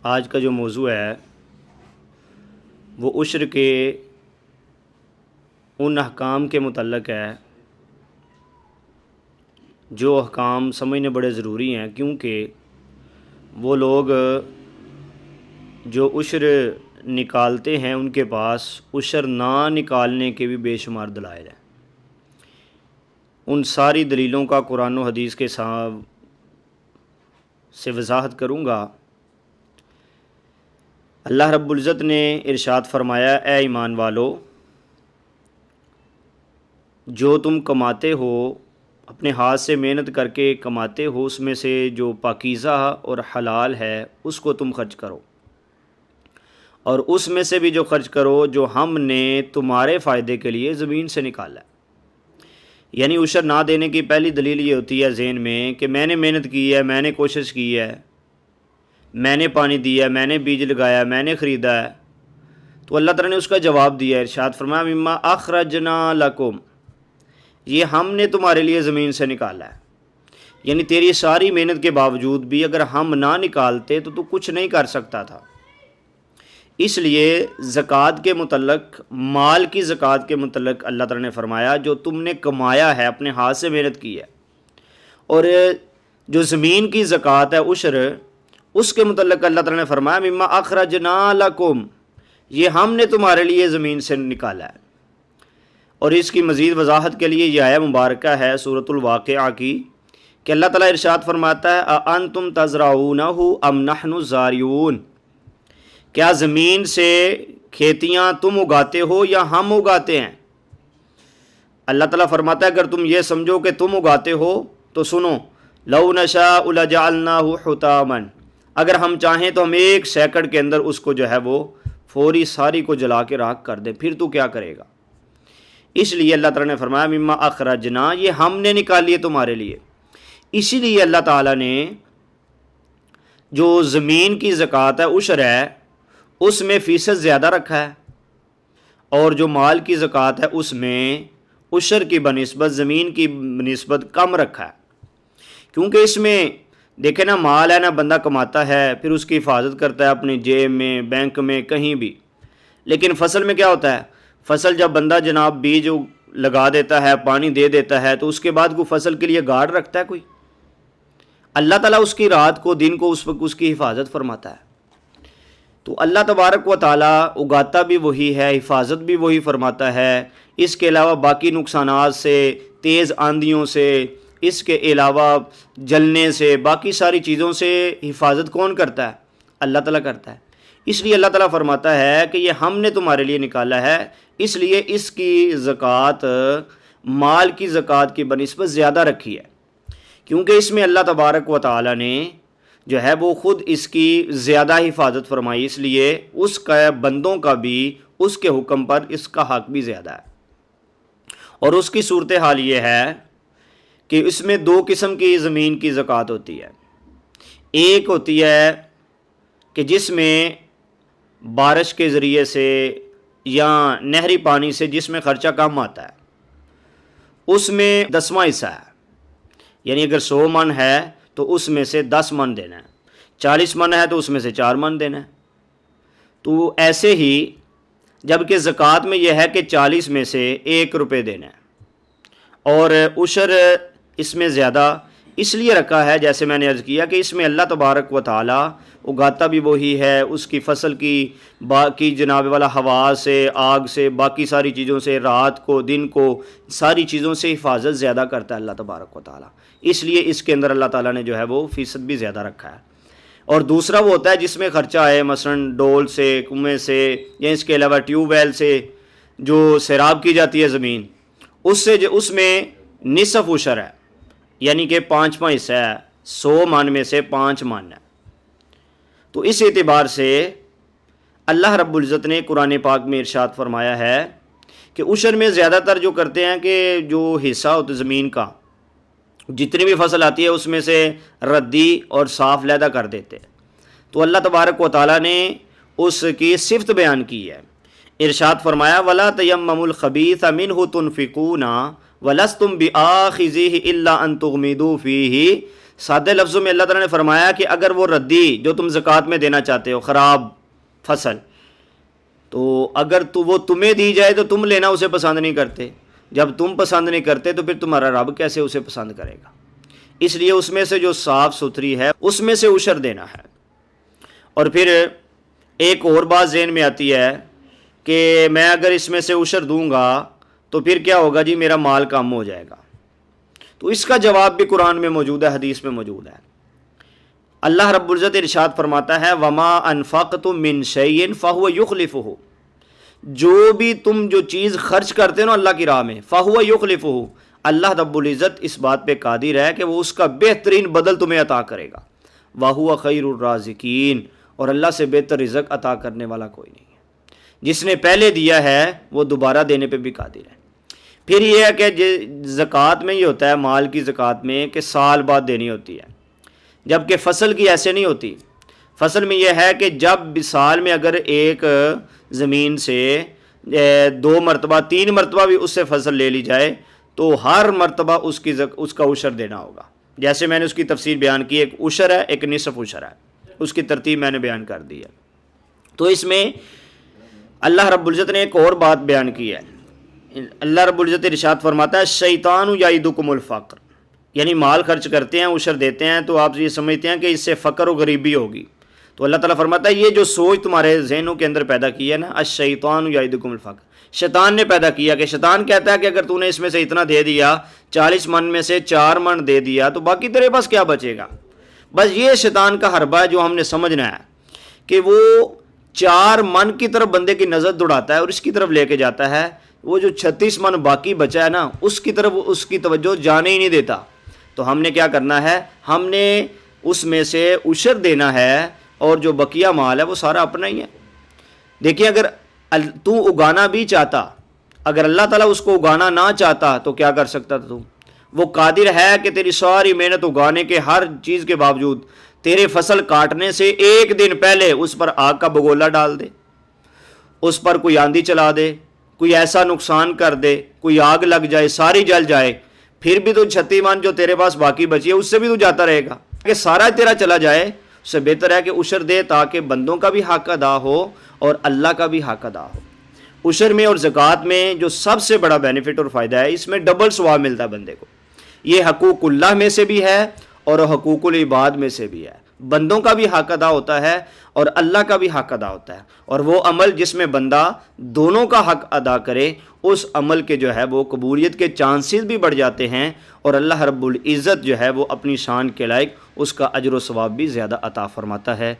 آج کا جو موضوع ہے وہ عشر کے ان احکام کے متعلق ہے جو احکام سمجھنے بڑے ضروری ہیں، کیونکہ وہ لوگ جو عشر نکالتے ہیں ان کے پاس عشر نہ نکالنے کے بھی بے شمار دلائل ہیں۔ ان ساری دلیلوں کا قرآن و حدیث کے ساتھ سے وضاحت کروں گا۔ اللہ رب العزت نے ارشاد فرمایا، اے ایمان والو، جو تم کماتے ہو، اپنے ہاتھ سے محنت کر کے کماتے ہو، اس میں سے جو پاکیزہ اور حلال ہے اس کو تم خرچ کرو، اور اس میں سے بھی جو خرچ کرو جو ہم نے تمہارے فائدے کے لیے زمین سے نکالا ہے۔ یعنی عشر نہ دینے کی پہلی دلیل یہ ہوتی ہے ذہن میں کہ میں نے محنت کی ہے، میں نے کوشش کی ہے، میں نے پانی دیا ہے، میں نے بیج لگایا، میں نے خریدا ہے، تو اللہ تعالیٰ نے اس کا جواب دیا ہے۔ ارشاد فرمایا، مما اخرجنا لکم، یہ ہم نے تمہارے لیے زمین سے نکالا ہے۔ یعنی تیری ساری محنت کے باوجود بھی اگر ہم نہ نکالتے تو کچھ نہیں کر سکتا تھا۔ اس لیے زکوٰۃ کے متعلق، مال کی زکوٰۃ کے متعلق اللہ تعالیٰ نے فرمایا جو تم نے کمایا ہے، اپنے ہاتھ سے محنت کی ہے، اور جو زمین کی زکوٰۃ ہے عشر، اس کے متعلق اللہ تعالیٰ نے فرمایا، مما اخرجنا لکم، یہ ہم نے تمہارے لیے زمین سے نکالا ہے۔ اور اس کی مزید وضاحت کے لیے یہ آیہ مبارکہ ہے سورۃ الواقعہ کی کہ اللہ تعالیٰ ارشاد فرماتا ہے، اَأَنْتُمْ تَزْرَعُونَهُ أَمْ نَحْنُ الزَّارِعُونَ، کیا زمین سے کھیتیاں تم اگاتے ہو یا ہم اگاتے ہیں؟ اللہ تعالیٰ فرماتا ہے اگر تم یہ سمجھو کہ تم اگاتے ہو تو سنو، لَوْ نَشَاءُ لَجَعَلْنَاهُ حُطَامًا، اگر ہم چاہیں تو ہم 1 سیکنڈ کے اندر اس کو جو ہے وہ فوری ساری کو جلا کے راکھ کر دیں، پھر تو کیا کرے گا؟ اس لیے اللہ تعالیٰ نے فرمایا، مما اخرجنا، یہ ہم نے نکالی ہے تمہارے لیے۔ اسی لیے اللہ تعالیٰ نے جو زمین کی زکوٰۃ ہے، عشر ہے، اس میں فیصد زیادہ رکھا ہے، اور جو مال کی زکوٰۃ ہے اس میں عشر کی بنسبت زمین کی بنسبت کم رکھا ہے۔ کیونکہ اس میں دیکھیں نا، مال ہے نا، بندہ کماتا ہے، پھر اس کی حفاظت کرتا ہے اپنی جیب میں، بینک میں، کہیں بھی۔ لیکن فصل میں کیا ہوتا ہے؟ فصل جب بندہ جناب بیج لگا دیتا ہے، پانی دے دیتا ہے، تو اس کے بعد کوئی فصل کے لیے گارڈ رکھتا ہے کوئی؟ اللہ تعالیٰ اس کی رات کو، دن کو، اس وقت اس کی حفاظت فرماتا ہے۔ تو اللہ تبارک و تعالیٰ اگاتا بھی وہی ہے، حفاظت بھی وہی فرماتا ہے۔ اس کے علاوہ باقی نقصانات سے، تیز آندھیوں سے، اس کے علاوہ جلنے سے، باقی ساری چیزوں سے حفاظت کون کرتا ہے؟ اللہ تعالیٰ کرتا ہے۔ اس لیے اللہ تعالیٰ فرماتا ہے کہ یہ ہم نے تمہارے لیے نکالا ہے، اس لیے اس کی زکوٰۃ مال کی زکوٰۃ کی بنسبت زیادہ رکھی ہے، کیونکہ اس میں اللہ تبارک و تعالیٰ نے جو ہے وہ خود اس کی زیادہ حفاظت فرمائی، اس لیے اس کا بندوں کا بھی اس کے حکم پر اس کا حق بھی زیادہ ہے۔ اور اس کی صورتحال یہ ہے کہ اس میں 2 قسم کی زمین کی زکوٰۃ ہوتی ہے۔ ایک ہوتی ہے کہ جس میں بارش کے ذریعے سے یا نہری پانی سے جس میں خرچہ کم آتا ہے، اس میں 10واں حصہ ہے۔ یعنی اگر 100 من ہے تو اس میں سے 10 من دینا ہے، 40 من ہے تو اس میں سے 4 من دینا ہے۔ تو ایسے ہی جبکہ زکوٰۃ میں یہ ہے کہ 40 میں سے 1 روپے دینا ہے، اور عشر اس میں زیادہ اس لیے رکھا ہے، جیسے میں نے عرض کیا کہ اس میں اللہ تبارک و تعالیٰ اگاتا بھی وہی ہے، اس کی فصل کی باقی جناب والا ہوا سے، آگ سے، باقی ساری چیزوں سے، رات کو، دن کو، ساری چیزوں سے حفاظت زیادہ کرتا ہے اللہ تبارک و تعالیٰ۔ اس لیے اس کے اندر اللہ تعالیٰ نے جو ہے وہ فیصد بھی زیادہ رکھا ہے۔ اور دوسرا وہ ہوتا ہے جس میں خرچہ ہے، مثلاً ڈول سے، کنویں سے، یا اس کے علاوہ ٹیوب ویل سے جو سیراب کی جاتی ہے زمین، اس میں نصف عشر ہے، یعنی کہ 5واں حصہ ہے، 100 من میں سے 5 من ہے۔ تو اس اعتبار سے اللہ رب العزت نے قرآن پاک میں ارشاد فرمایا ہے کہ عشر میں زیادہ تر جو کرتے ہیں کہ جو حصہ ہوتا ہے زمین کا، جتنی بھی فصل آتی ہے اس میں سے ردی اور صاف علیحدہ کر دیتے۔ تو اللہ تبارک و تعالیٰ نے اس کی صفت بیان کی ہے، ارشاد فرمایا، وَلَا تَيَمَّمُوا الْخَبِيثَ مِنْهُ تُنْفِقُونَ وَلَسْتُمْ بِآخِذِيهِ إِلَّا أَن تُغْمِضُوا فِيهِ سادے لفظوں میں اللہ تعالیٰ نے فرمایا کہ اگر وہ ردی جو تم زکوٰۃ میں دینا چاہتے ہو، خراب فصل، تو اگر وہ تمہیں دی جائے تو تم لینا اسے پسند نہیں کرتے، جب تم پسند نہیں کرتے تو پھر تمہارا رب کیسے اسے پسند کرے گا؟ اس لیے اس میں سے جو صاف ستھری ہے اس میں سے عشر دینا ہے۔ اور پھر ایک اور بات ذہن میں آتی ہے کہ میں اگر اس میں سے عشر دوں گا تو پھر کیا ہوگا جی، میرا مال کم ہو جائے گا۔ تو اس کا جواب بھی قرآن میں موجود ہے، حدیث میں موجود ہے۔ اللہ رب العزت ارشاد فرماتا ہے وَمَا أَنفَقْتُم مِّن شَيْءٍ فَهُوَ يُخْلِفُهُ، جو بھی تم جو چیز خرچ کرتے ہو نا اللہ کی راہ میں، فَهُوَ يُخْلِفُهُ، اللہ رب العزت اس بات پہ قادر ہے کہ وہ اس کا بہترین بدل تمہیں عطا کرے گا۔ وَهُوَ خَيْرُ الرَّازِقِينَ، اور اللہ سے بہتر رزق عطا کرنے والا کوئی نہیں ہے۔ جس نے پہلے دیا ہے وہ دوبارہ دینے پہ بھی قادر ہے۔ پھر یہ ہے کہ زکوٰۃ میں یہ ہوتا ہے، مال کی زکوٰۃ میں، کہ سال بعد دینی ہوتی ہے، جبکہ فصل کی ایسے نہیں ہوتی۔ فصل میں یہ ہے کہ جب سال میں اگر ایک زمین سے 2 مرتبہ 3 مرتبہ بھی اس سے فصل لے لی جائے تو ہر مرتبہ اس کا عشر دینا ہوگا۔ جیسے میں نے اس کی تفصیل بیان کی، ایک عشر ہے، ایک نصف عشر ہے، اس کی ترتیب میں نے بیان کر دی ہے۔ تو اس میں اللہ رب العزت نے ایک اور بات بیان کی ہے۔ اللہ رب العزت ارشاد فرماتا ہے شیطان یعدکم الفقر، یعنی مال خرچ کرتے ہیں، عشر دیتے ہیں تو آپ یہ سمجھتے ہیں کہ اس سے فقر و غریبی ہوگی، تو اللہ تعالیٰ فرماتا ہے یہ جو سوچ تمہارے ذہنوں کے اندر پیدا کی ہے نا، الشیطان یعدکم الفقر، شیطان نے پیدا کیا، کہ شیطان کہتا ہے کہ اگر تو نے اس میں سے اتنا دے دیا، 40 من میں سے 4 من دے دیا تو باقی تیرے پاس کیا بچے گا؟ بس یہ شیطان کا حربہ ہے جو ہم نے سمجھنا ہے کہ وہ 4 من کی طرف بندے کی نظر دوڑاتا ہے اور اس کی طرف لے کے جاتا ہے، وہ جو 36 من باقی بچا ہے نا اس کی طرف اس کی توجہ جانے ہی نہیں دیتا۔ تو ہم نے کیا کرنا ہے، ہم نے اس میں سے عشر دینا ہے، اور جو بقیہ مال ہے وہ سارا اپنا ہی ہے۔ دیکھیں اگر تو اگانا بھی چاہتا، اگر اللہ تعالیٰ اس کو اگانا نہ چاہتا تو کیا کر سکتا تھا؟ تو وہ قادر ہے کہ تیری ساری محنت اگانے کے ہر چیز کے باوجود تیرے فصل کاٹنے سے 1 دن پہلے اس پر آگ کا بگولا ڈال دے، اس پر کوئی آندھی چلا دے، کوئی ایسا نقصان کر دے، کوئی آگ لگ جائے، ساری جل جائے، پھر بھی تو 36 من جو تیرے پاس باقی بچی ہے اس سے بھی تو جاتا رہے گا۔ کہ سارا تیرا چلا جائے اس سے بہتر ہے کہ عشر دے، تاکہ بندوں کا بھی حق ادا ہو اور اللہ کا بھی حق ادا ہو۔ عشر میں اور زکوٰۃ میں جو سب سے بڑا بینیفٹ اور فائدہ ہے، اس میں ڈبل ثواب ملتا ہے بندے کو۔ یہ حقوق اللہ میں سے بھی ہے اور حقوق العباد میں سے بھی ہے، بندوں کا بھی حق ادا ہوتا ہے اور اللہ کا بھی حق ادا ہوتا ہے، اور وہ عمل جس میں بندہ دونوں کا حق ادا کرے اس عمل کے جو ہے وہ قبولیت کے چانسز بھی بڑھ جاتے ہیں، اور اللہ رب العزت جو ہے وہ اپنی شان کے لائق اس کا اجر و ثواب بھی زیادہ عطا فرماتا ہے۔